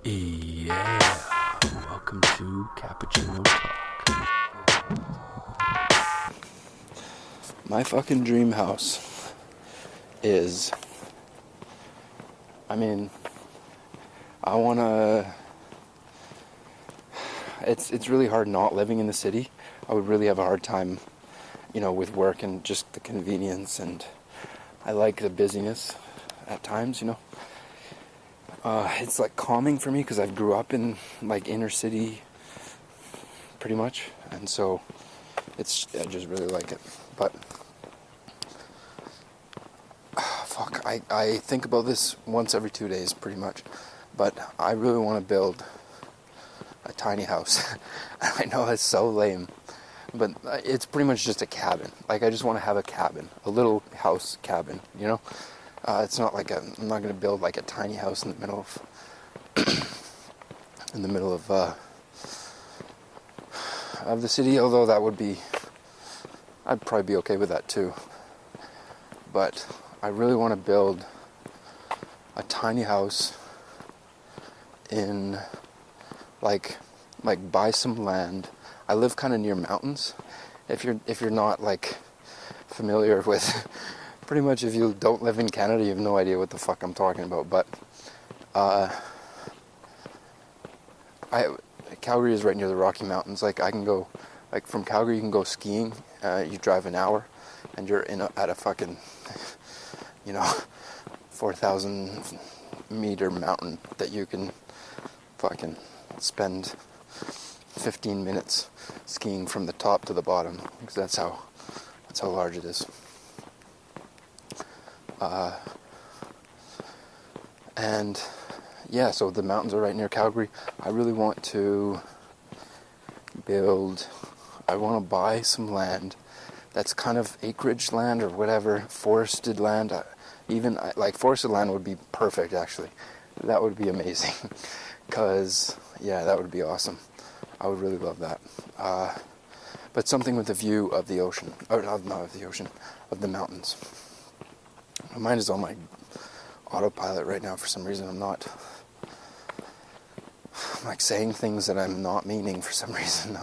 Yeah, welcome to Cappuccino Talk. My fucking dream house is, I wanna, it's really hard not living in the city. I would really have a hard time, with work and just the convenience, and I like the busyness at times, It's like calming for me because I grew up in like inner city pretty much, and so I just really like it. But fuck, I think about this once every 2 days pretty much, but I really want to build a tiny house. I know it's so lame, but it's pretty much just a cabin. Like, I just want to have a cabin, a little house cabin, It's not like I'm not going to build like a tiny house in the middle of the city, although I'd probably be okay with that too. But I really want to build a tiny house in like buy some land. I live kind of near mountains. If you're not like familiar with, pretty much if you don't live in Canada, you have no idea what the fuck I'm talking about. But Calgary is right near the Rocky Mountains. Like, I can go, like, from Calgary you can go skiing. You drive an hour, and you're at a fucking 4,000 meter mountain that you can fucking spend 15 minutes skiing from the top to the bottom, because that's how large it is. And yeah, so the mountains are right near Calgary. I really want to I want to buy some land that's kind of acreage land or whatever, forested land. Forested land would be perfect, actually. That would be amazing. Because, yeah, that would be awesome. I would really love that. But something with a view of the ocean. Or not of the ocean, of the mountains. My mind is on my autopilot right now for some reason. I'm like saying things that I'm not meaning for some reason.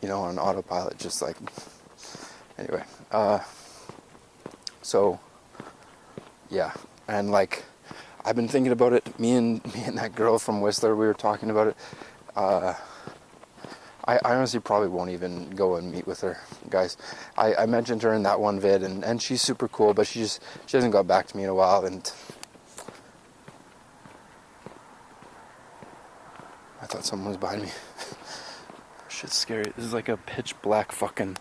On autopilot, just like... Anyway. So, yeah. And like, I've been thinking about it. Me and that girl from Whistler, we were talking about it. I honestly probably won't even go and meet with her, guys. I mentioned her in that one vid, and she's super cool, but she hasn't got back to me in a while, and I thought someone was behind me. Shit's scary. This is like a pitch black fucking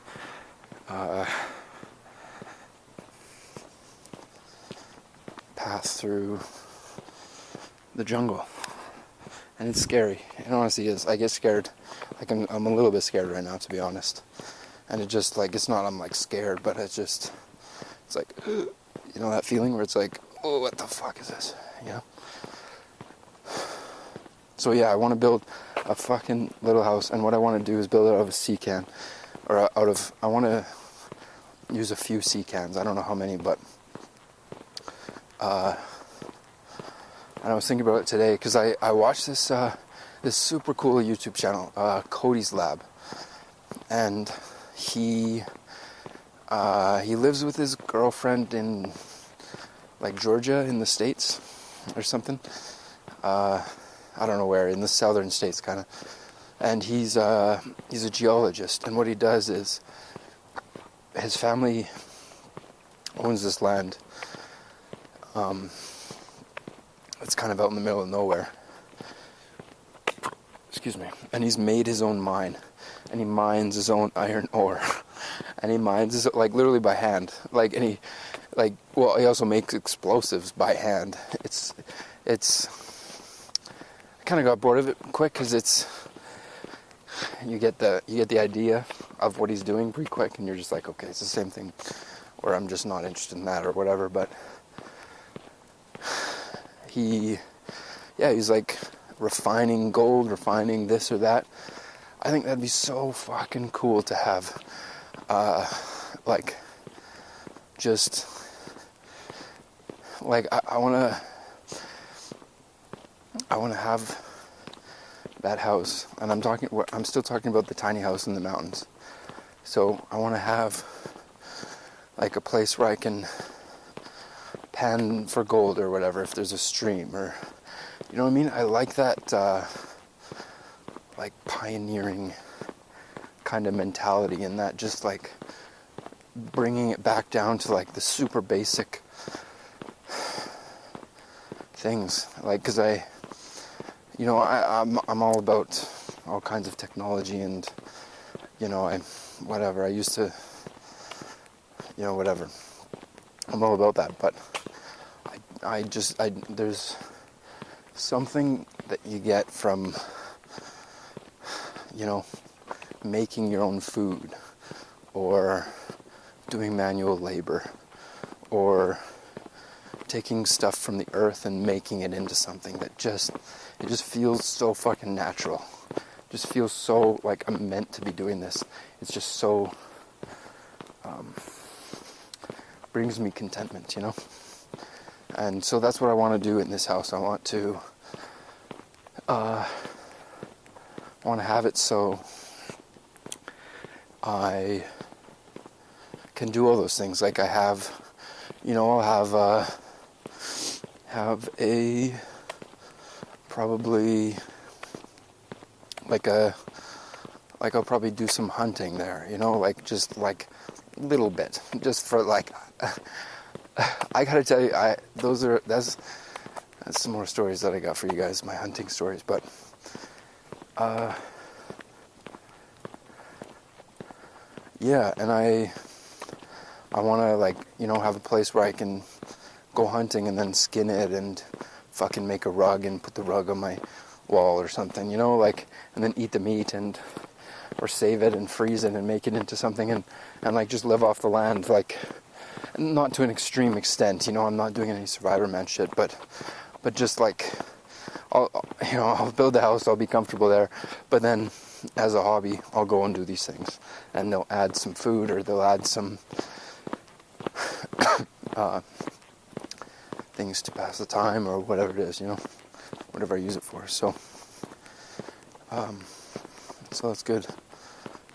path through the jungle. And it's scary. It honestly is. I get scared. Like, I'm a little bit scared right now, to be honest. And it just, like, it's not I'm, like, scared, but it's like, that feeling where it's like, oh, what the fuck is this, So, yeah, I want to build a fucking little house, and what I want to do is build it out of a sea can, or I want to use a few sea cans. I don't know how many, but, and I was thinking about it today, because I watched this super cool YouTube channel, Cody's Lab, and he lives with his girlfriend in, like, Georgia in the States, or something, I don't know where, in the southern states, kind of, and he's a geologist, and what he does is, his family owns this land, it's kind of out in the middle of nowhere, excuse me, and he's made his own mine, and he mines his own iron ore, and he mines his, like, literally by hand, like, and he also makes explosives by hand. It's I kind of got bored of it quick, because you get the idea of what he's doing pretty quick, and you're just like, okay, it's the same thing, or I'm just not interested in that, or whatever. But he's like refining gold, refining this or that. I think that'd be so fucking cool to have, I want to I want to have that house, and I'm still talking about the tiny house in the mountains. So I want to have like a place where I can pan for gold or whatever if there's a stream, or you know what I mean? I like that like pioneering kind of mentality, and that just like bringing it back down to like the super basic things, like, because I'm all about all kinds of technology, and I used to, whatever, I'm all about that, but there's something that you get from making your own food, or doing manual labor, or taking stuff from the earth and making it into something that just feels so fucking natural. Just feels so like I'm meant to be doing this. It's just so brings me contentment, And so that's what I want to do in this house. I want to have it so I can do all those things. Like I have, I'll have a probably I'll probably do some hunting there, like just like a little bit, just for like I gotta tell you, that's some more stories that I got for you guys, my hunting stories, but yeah, and I want to have a place where I can go hunting and then skin it and fucking make a rug and put the rug on my wall or something, and then eat the meat or save it and freeze it and make it into something and like just live off the land, like not to an extreme extent, I'm not doing any Survivor Man shit, but just like I'll build the house, I'll be comfortable there, but then as a hobby I'll go and do these things, and they'll add some food, or they'll add some things to pass the time, or whatever it is, whatever I use it for. So that's good.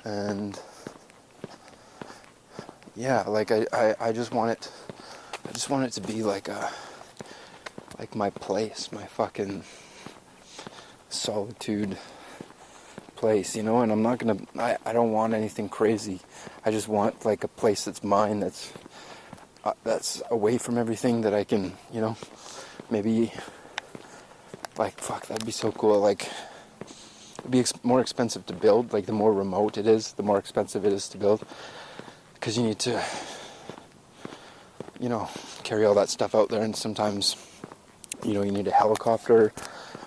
And yeah, like I just want it to be like my place, my fucking solitude place, and I'm not gonna, I don't want anything crazy. I just want like a place that's mine, that's away from everything, that I can, maybe, like, fuck, that'd be so cool. Like, it'd be more expensive to build. Like, the more remote it is, the more expensive it is to build, because you need to, carry all that stuff out there, and sometimes, you need a helicopter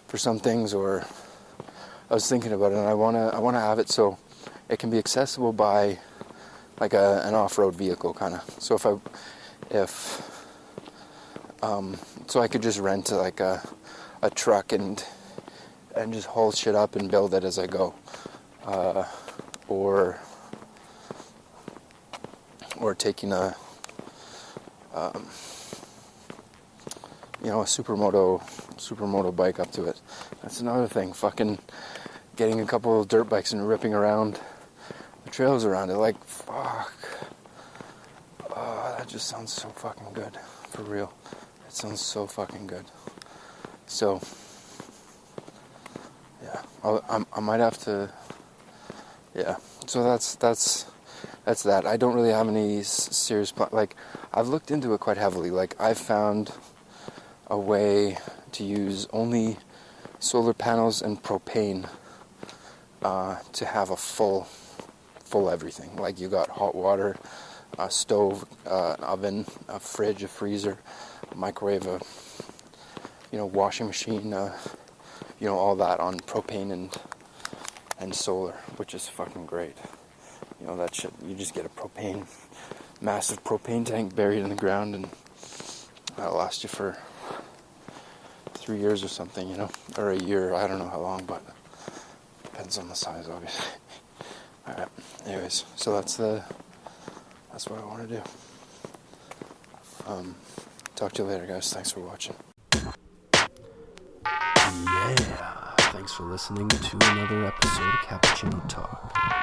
for some things, or I was thinking about it, and I wanna have it so it can be accessible by like an off-road vehicle, kind of. So so I could just rent like a truck and just haul shit up and build it as I go, or taking a supermoto bike up to it. That's another thing. Fucking getting a couple of dirt bikes and ripping around the trails around it. Like, fuck. That just sounds so fucking good. For real. It sounds so fucking good. So, yeah. I might have to... Yeah. So that's that. I don't really have any serious plan. Like, I've looked into it quite heavily. Like, I've found a way to use only solar panels and propane to have a full everything. Like, you got hot water, a stove, an oven, a fridge, a freezer, a microwave, a washing machine, all that on propane and solar, which is fucking great. That shit, you just get a massive propane tank buried in the ground, and that'll last you for 3 years or something, or a year. I don't know how long, but depends on the size, obviously. Alright, anyways, so that's what I want to do. Talk to you later, guys. Thanks for watching. Yeah. Thanks for listening to another episode of Cappuccino Talk.